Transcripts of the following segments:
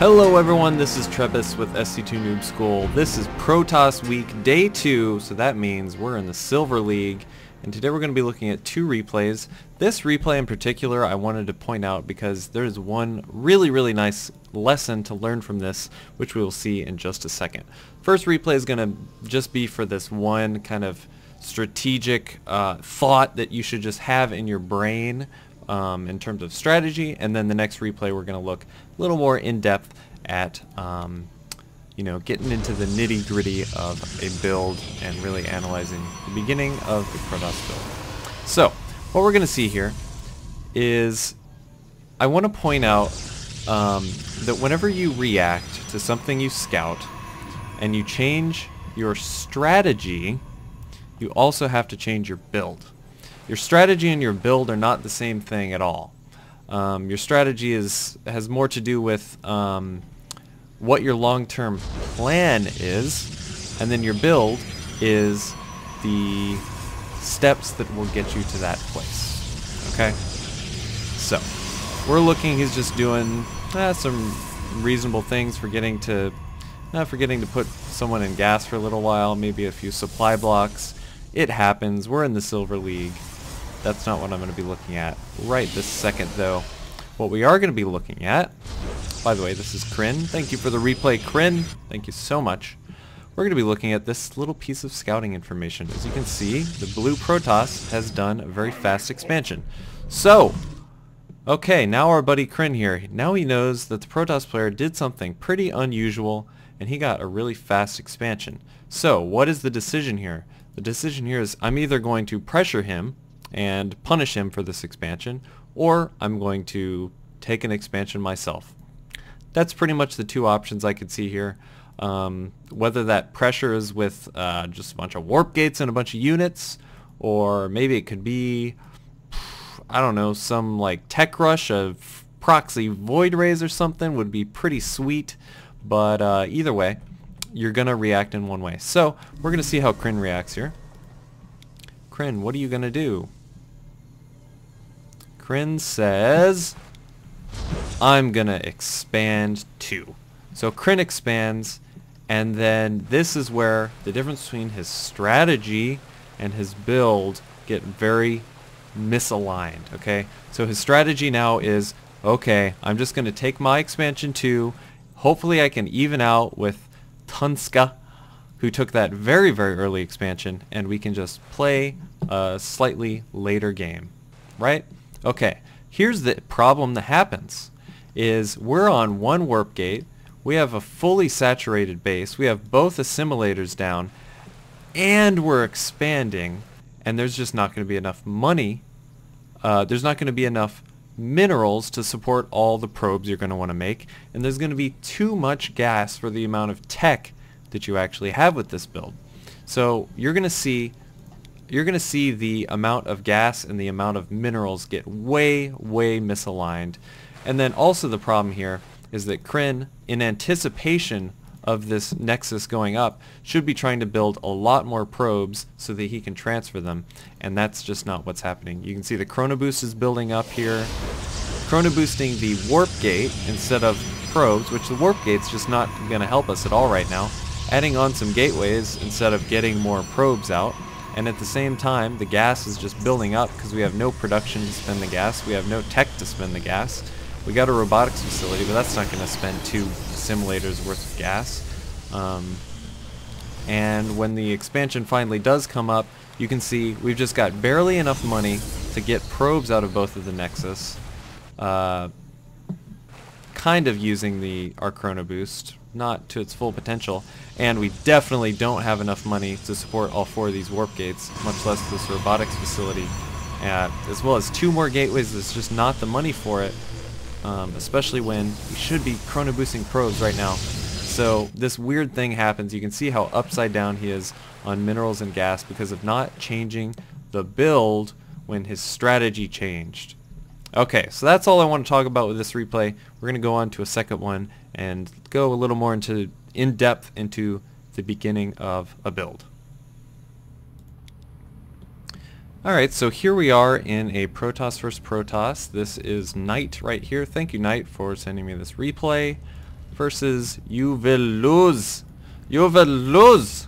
Hello everyone, this is Trebus with SC2 Noob School. This is Protoss Week Day 2, so that means we're in the Silver League. And today we're going to be looking at two replays. This replay in particular I wanted to point out because there's one really nice lesson to learn from this, which we will see in just a second. First replay is going to just be for this one kind of strategic thought that you should just have in your brain in terms of strategy, and then the next replay we're going to look a little more in depth at getting into the nitty-gritty of a build and really analyzing the beginning of the Protoss build. So what we're going to see here is I want to point out that whenever you react to something you scout and you change your strategy, you also have to change your build. Your strategy and your build are not the same thing at all. Your strategy has more to do with what your long-term plan is, and then your build is the steps that will get you to that place. Okay? So, we're looking, he's just doing some reasonable things, forgetting to put someone in gas for a little while, maybe a few supply blocks. It happens, we're in the Silver League. That's not what I'm going to be looking at right this second, though. What we are going to be looking at, by the way, this is Kryn. Thank you for the replay, Kryn. Thank you so much. We're going to be looking at this little piece of scouting information. As you can see, the blue Protoss has done a very fast expansion. So, okay, now our buddy Kryn here, now he knows that the Protoss player did something pretty unusual, and he got a really fast expansion. So, what is the decision here? The decision here is I'm either going to pressure him and punish him for this expansion, or I'm going to take an expansion myself. That's pretty much the two options I could see here. Whether that pressure is with just a bunch of warp gates and a bunch of units, or maybe it could be, I don't know, some like tech rush of proxy void rays or something would be pretty sweet, but either way, you're gonna react in one way. So we're gonna see how Kryn reacts here. Kryn, what are you gonna do? Kryn says, I'm gonna expand too. So Kryn expands, and then this is where the difference between his strategy and his build get very misaligned, okay? So his strategy now is, okay, I'm just gonna take my expansion too. Hopefully I can even out with Tunska, who took that very early expansion, and we can just play a slightly later game, right? Okay, here's the problem that happens, is we're on one warp gate, we have a fully saturated base, we have both assimilators down, and we're expanding, and there's just not going to be enough money, there's not going to be enough minerals to support all the probes you're going to want to make, and there's going to be too much gas for the amount of tech that you actually have with this build. So you're going to see the amount of gas and the amount of minerals get way misaligned. And then also the problem here is that Kryn, in anticipation of this nexus going up, should be trying to build a lot more probes so that he can transfer them, and that's just not what's happening. You can see the chrono boost is building up here, chrono boosting the warp gate instead of probes, which the warp gate's just not going to help us at all right now, adding on some gateways instead of getting more probes out. And at the same time, the gas is just building up because we have no production to spend the gas, we have no tech to spend the gas. We got a robotics facility, but that's not going to spend 2 simulators worth of gas. And when the expansion finally does come up, you can see we've just got barely enough money to get probes out of both of the Nexus, kind of using our chrono boost, not to its full potential, and we definitely don't have enough money to support all 4 of these warp gates, much less this robotics facility, as well as 2 more gateways. There's just not the money for it, especially when we should be chrono boosting probes right now. So this weird thing happens. You can see how upside down he is on minerals and gas because of not changing the build when his strategy changed. Okay, so that's all I want to talk about with this replay. We're going to go on to a second one and go a little more in depth into the beginning of a build. Alright, so here we are in a Protoss vs. Protoss. This is Knight right here. Thank you, Knight, for sending me this replay. versus you will lose. You will lose.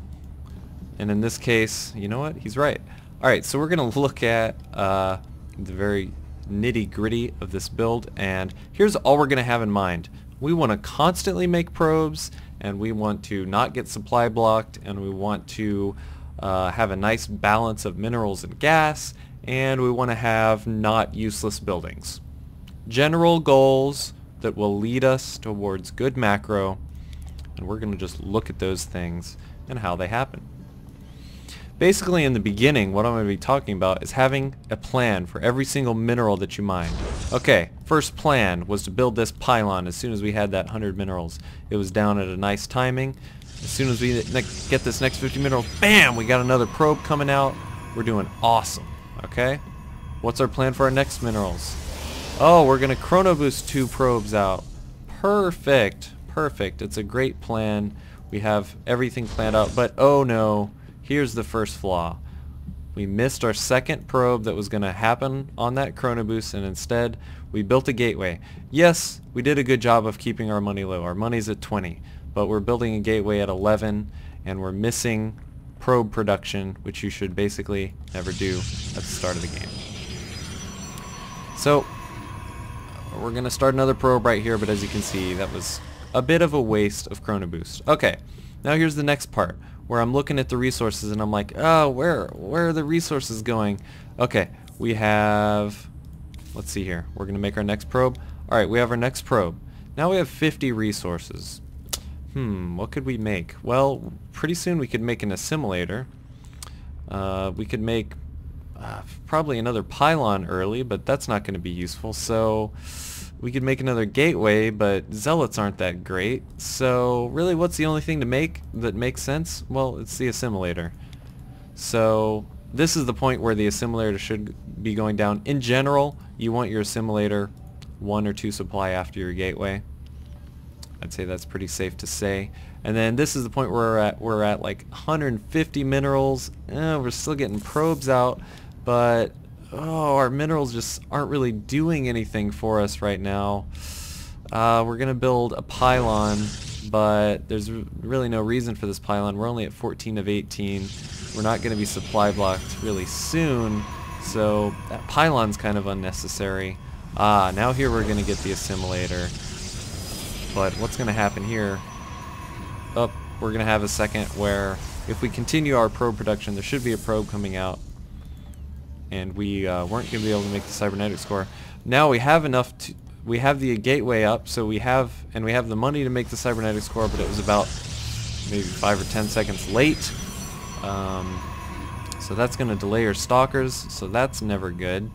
And in this case, you know what? He's right. Alright, so we're going to look at the very nitty-gritty of this build, and here's all we're going to have in mind. We want to constantly make probes, and we want to not get supply blocked, and we want to have a nice balance of minerals and gas, and we want to have not useless buildings. General goals that will lead us towards good macro, and we're going to just look at those things and how they happen. Basically, in the beginning, what I'm going to be talking about is having a plan for every single mineral that you mine. Okay, first plan was to build this pylon as soon as we had that 100 minerals. It was down at a nice timing. As soon as we get this next 50 minerals, bam, we got another probe coming out. We're doing awesome, okay? What's our plan for our next minerals? Oh, we're going to chrono boost 2 probes out. Perfect, perfect. It's a great plan. We have everything planned out, but oh no. Here's the first flaw. We missed our second probe that was going to happen on that chrono boost, and instead we built a gateway. Yes, we did a good job of keeping our money low. Our money's at 20, but we're building a gateway at 11, and we're missing probe production, which you should basically never do at the start of the game. So we're going to start another probe right here, but as you can see, that was a bit of a waste of chrono boost. Okay, now here's the next part, where I'm looking at the resources and I'm like, oh, where are the resources going? Okay, we have, let's see here, we're going to make our next probe. Alright, we have our next probe. Now we have 50 resources. What could we make? Well, pretty soon we could make an assimilator. We could make probably another pylon early, but that's not going to be useful. So we could make another gateway, but zealots aren't that great. So really, what's the only thing to make that makes sense? Well, it's the assimilator. So this is the point where the assimilator should be going down. In general, you want your assimilator 1 or 2 supply after your gateway. I'd say that's pretty safe to say. And then this is the point where we're at like 150 minerals. We're still getting probes out, but our minerals just aren't really doing anything for us right now. We're going to build a pylon, but there's really no reason for this pylon. We're only at 14 of 18. We're not going to be supply blocked really soon, so that pylon's kind of unnecessary. Now here we're going to get the assimilator. But what's going to happen here? We're going to have a second where if we continue our probe production, there should be a probe coming out. And we weren't going to be able to make the cybernetics core. Now we have enough to, we have the gateway up, so we have the money to make the cybernetics core, but it was about maybe 5 or 10 seconds late. So that's going to delay your stalkers, so that's never good.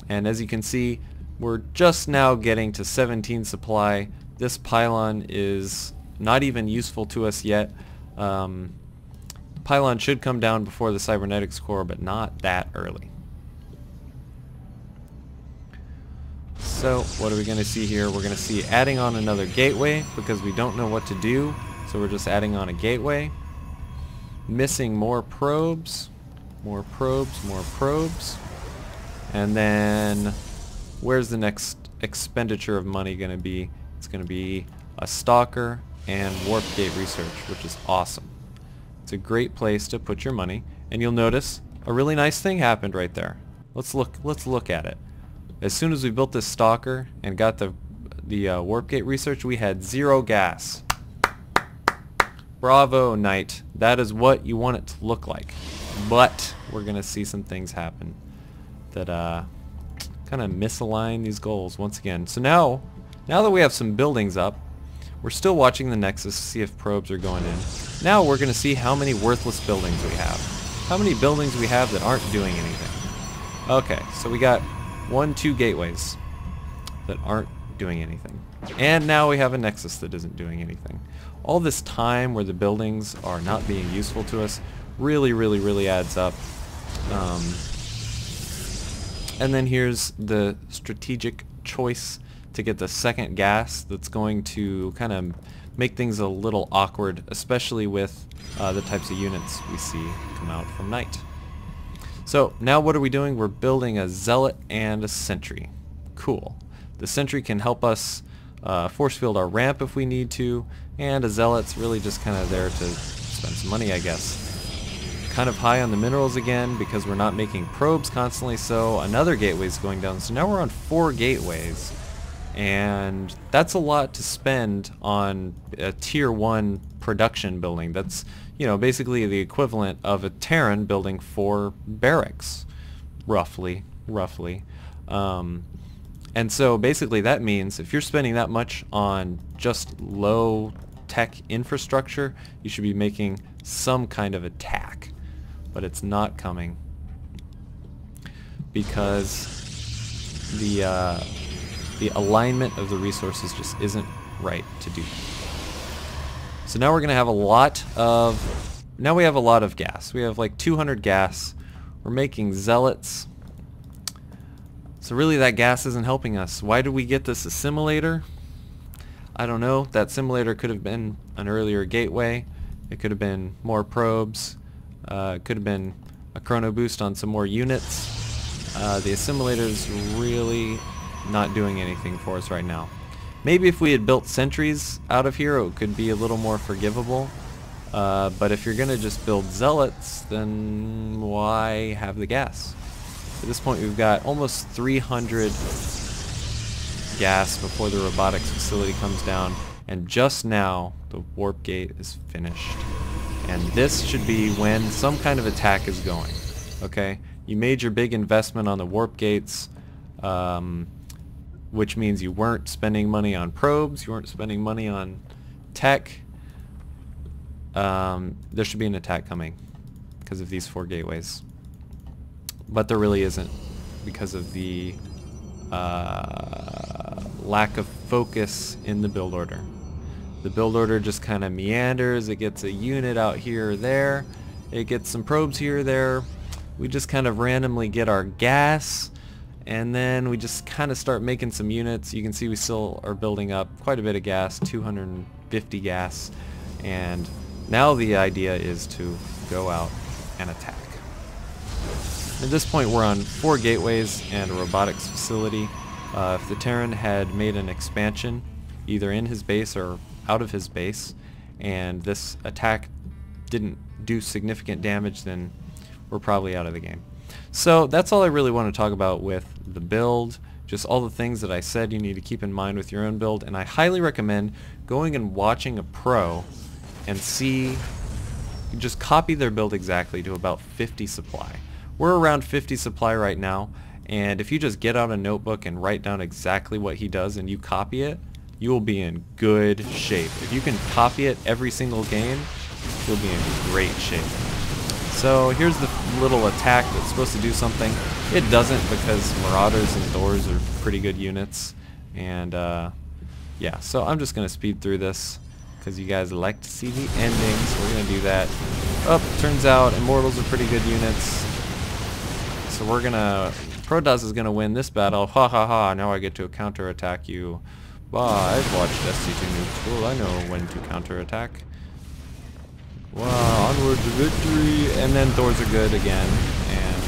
And as you can see, we're just now getting to 17 supply. This pylon is not even useful to us yet. Pylon should come down before the cybernetics core, but not that early. So what are we going to see here? We're going to see adding on another gateway because we don't know what to do. So we're just adding on a gateway. Missing more probes. More probes, more probes. And then where's the next expenditure of money going to be? It's going to be a stalker and warp gate research, which is awesome. It's a great place to put your money, and you'll notice a really nice thing happened right there. Let's look at it. As soon as we built this stalker and got the warp gate research, we had 0 gas. Bravo, Knight. That is what you want it to look like. But we're gonna see some things happen that kind of misalign these goals once again. So now that we have some buildings up, we're still watching the Nexus to see if probes are going in. Now we're going to see how many worthless buildings we have. How many buildings we have that aren't doing anything. Okay, so we got 1, 2 gateways that aren't doing anything. And now we have a Nexus that isn't doing anything. All this time where the buildings are not being useful to us really adds up. And then here's the strategic choice to get the second gas that's going to kind of make things a little awkward, especially with the types of units we see come out from Knight. So now what are we doing? We're building a zealot and a sentry. Cool. The sentry can help us force field our ramp if we need to, and a zealot's really just kind of there to spend some money, I guess. Kind of high on the minerals again because we're not making probes constantly, so another gateway's going down. So now we're on 4 gateways, and that's a lot to spend on a tier 1 production building. That's, you know, basically the equivalent of a Terran building 4 barracks, roughly. And so basically that means if you're spending that much on just low tech infrastructure, you should be making some kind of attack. But it's not coming because the alignment of the resources just isn't right to do that. So now we're gonna have a lot of gas. We have like 200 gas. We're making zealots. So really that gas isn't helping us. Why did we get this assimilator? I don't know. That assimilator could have been an earlier gateway. It could have been more probes. It could have been a chrono boost on some more units. The assimilator's really not doing anything for us right now. Maybe if we had built sentries out of here, it could be a little more forgivable. But if you're gonna just build zealots, then why have the gas? At this point we've got almost 300 gas before the robotics facility comes down, and just now the warp gate is finished. And this should be when some kind of attack is going. Okay? You made your big investment on the warp gates, which means you weren't spending money on probes, you weren't spending money on tech. There should be an attack coming because of these 4 gateways. But there really isn't because of the lack of focus in the build order. The build order just kind of meanders. It gets a unit out here or there. It gets some probes here or there. We just kind of randomly get our gas, and then we just kind of start making some units. You can see we still are building up quite a bit of gas, 250 gas, and now the idea is to go out and attack. At this point we're on 4 gateways and a robotics facility. If the Terran had made an expansion either in his base or out of his base, and this attack didn't do significant damage, then we're probably out of the game. So that's all I really want to talk about with the build. Just all the things that I said you need to keep in mind with your own build, and I highly recommend going and watching a pro and just copy their build exactly to about 50 supply. We're around 50 supply right now, and if you just get out a notebook and write down exactly what he does and you copy it, you will be in good shape. If you can copy it every single game, you'll be in great shape. So here's the little attack that's supposed to do something. It doesn't because Marauders and Thors are pretty good units. And yeah, so I'm just going to speed through this because you guys like to see the ending, so we're going to do that. Oh, turns out Immortals are pretty good units. So we're going to... Protoss is going to win this battle. Ha ha ha, now I get to counterattack you. Wow, I've watched SC2 Noob School. I know when to counterattack. Wow, onward to victory. And then Thors are good again. And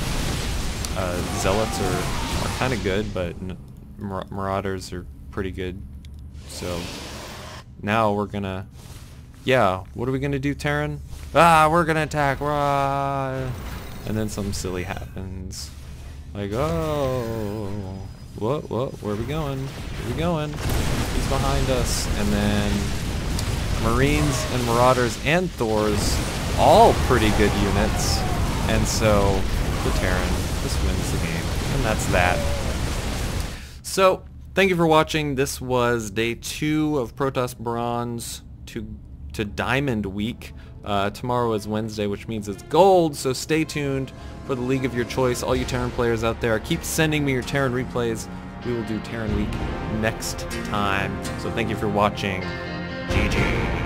Zealots are kind of good, but Marauders are pretty good. So now we're going to... Yeah, what are we going to do, Terran? Ah, we're going to attack. Rah! And then something silly happens. Like, oh... What? Where are we going? Where are we going? He's behind us. And then Marines and Marauders and Thors, all pretty good units. And so the Terran just wins the game. And that's that. So, thank you for watching. This was day 2 of Protoss Bronze to Diamond Week. Tomorrow is Wednesday, which means it's gold, so stay tuned for the league of your choice. All you Terran players out there, keep sending me your Terran replays. We will do Terran Week next time. So thank you for watching. GG.